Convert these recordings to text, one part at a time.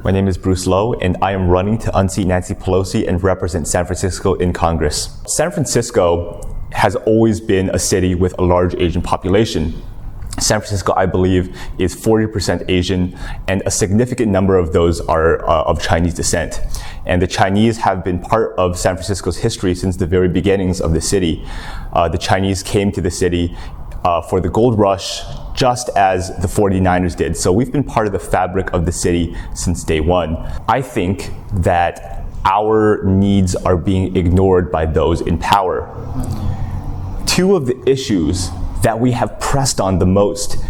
My name is Bruce Lowe, and I am running to unseat Nancy Pelosi and represent San Francisco in Congress. San Francisco has always been a city with a large Asian population. San Francisco, I believe, is 40% Asian, and a significant number of those are of Chinese descent. And the Chinese have been part of San Francisco's history since the very beginnings of the city. The Chinese came to the city for the gold rush, just as the 49ers did. So we've been part of the fabric of the city since day one. I think that our needs are being ignored by those in power. Two of the issues that we have pressed on the most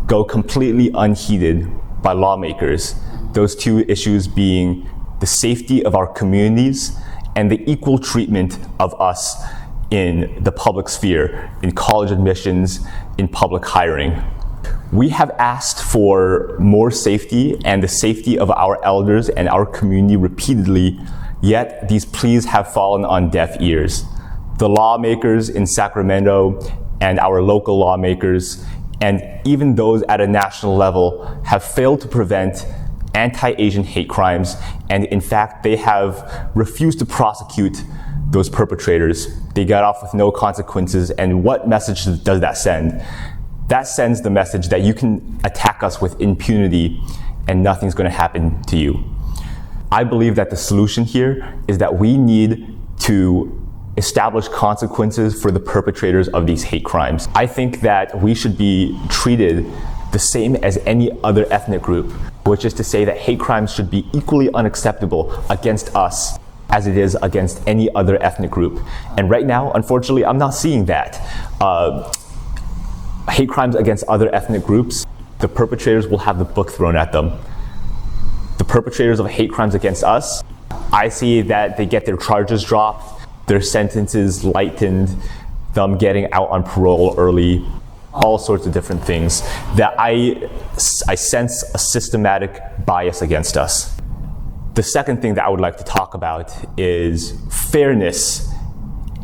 go completely unheeded by lawmakers. Those two issues being the safety of our communities and the equal treatment of us in the public sphere, in college admissions, in public hiring. We have asked for more safety and the safety of our elders and our community repeatedly, yet these pleas have fallen on deaf ears. The lawmakers in Sacramento and our local lawmakers, and even those at a national level, have failed to prevent anti-Asian hate crimes, and in fact, they have refused to prosecute those perpetrators. They got off with no consequences, and what message does that send? That sends the message that you can attack us with impunity and nothing's going to happen to you. I believe that the solution here is that we need to establish consequences for the perpetrators of these hate crimes. I think that we should be treated the same as any other ethnic group, which is to say that hate crimes should be equally unacceptable against us as it is against any other ethnic group. And right now, unfortunately, I'm not seeing that. Hate crimes against other ethnic groups, the perpetrators will have the book thrown at them. The perpetrators of hate crimes against us, I see that they get their charges dropped, their sentences lightened, them getting out on parole early, all sorts of different things, that I sense a systematic bias against us. The second thing that I would like to talk about is fairness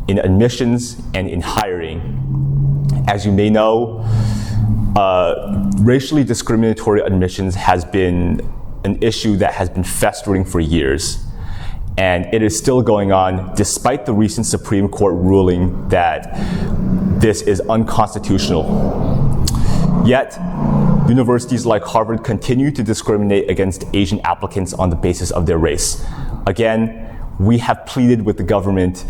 in admissions and in hiring. As you may know, racially discriminatory admissions has been an issue that has been festering for years. And it is still going on despite the recent Supreme Court ruling that this is unconstitutional. Yet, universities like Harvard continue to discriminate against Asian applicants on the basis of their race. Again, we have pleaded with the government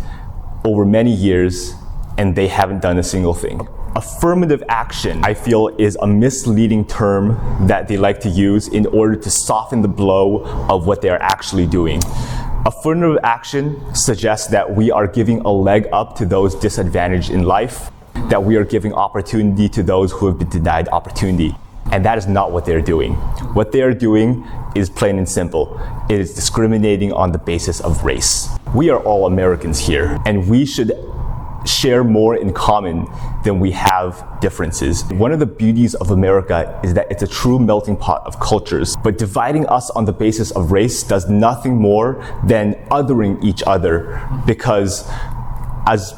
over many years, and they haven't done a single thing. Affirmative action, I feel, is a misleading term that they like to use in order to soften the blow of what they are actually doing. Affirmative action suggests that we are giving a leg up to those disadvantaged in life, that we are giving opportunity to those who have been denied opportunity. And that is not what they're doing. What they are doing is plain and simple. It is discriminating on the basis of race. We are all Americans here, and we should share more in common than we have differences. One of the beauties of America is that it's a true melting pot of cultures, but dividing us on the basis of race does nothing more than othering each other, because as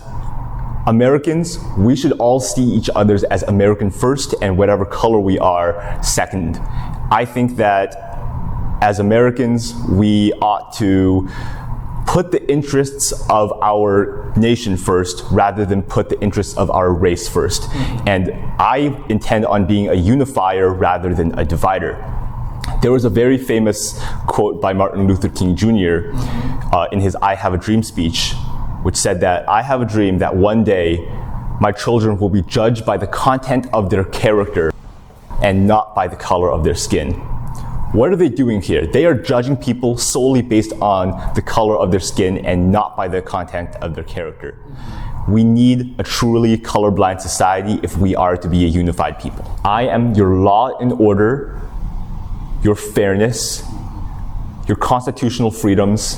Americans, we should all see each other as American first and whatever color we are second. I think that as Americans, we ought to put the interests of our nation first rather than put the interests of our race first. And I intend on being a unifier rather than a divider. There was a very famous quote by Martin Luther King Jr. In his I Have a Dream speech, which said that I have a dream that one day my children will be judged by the content of their character and not by the color of their skin. What are they doing here? They are judging people solely based on the color of their skin and not by the content of their character. We need a truly colorblind society if we are to be a unified people. I am your law and order, your fairness, your constitutional freedoms,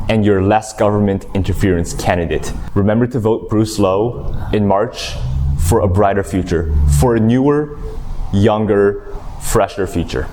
and your less government interference candidate. Remember to vote Bruce Lowe in March for a brighter future, for a newer, younger, fresher future.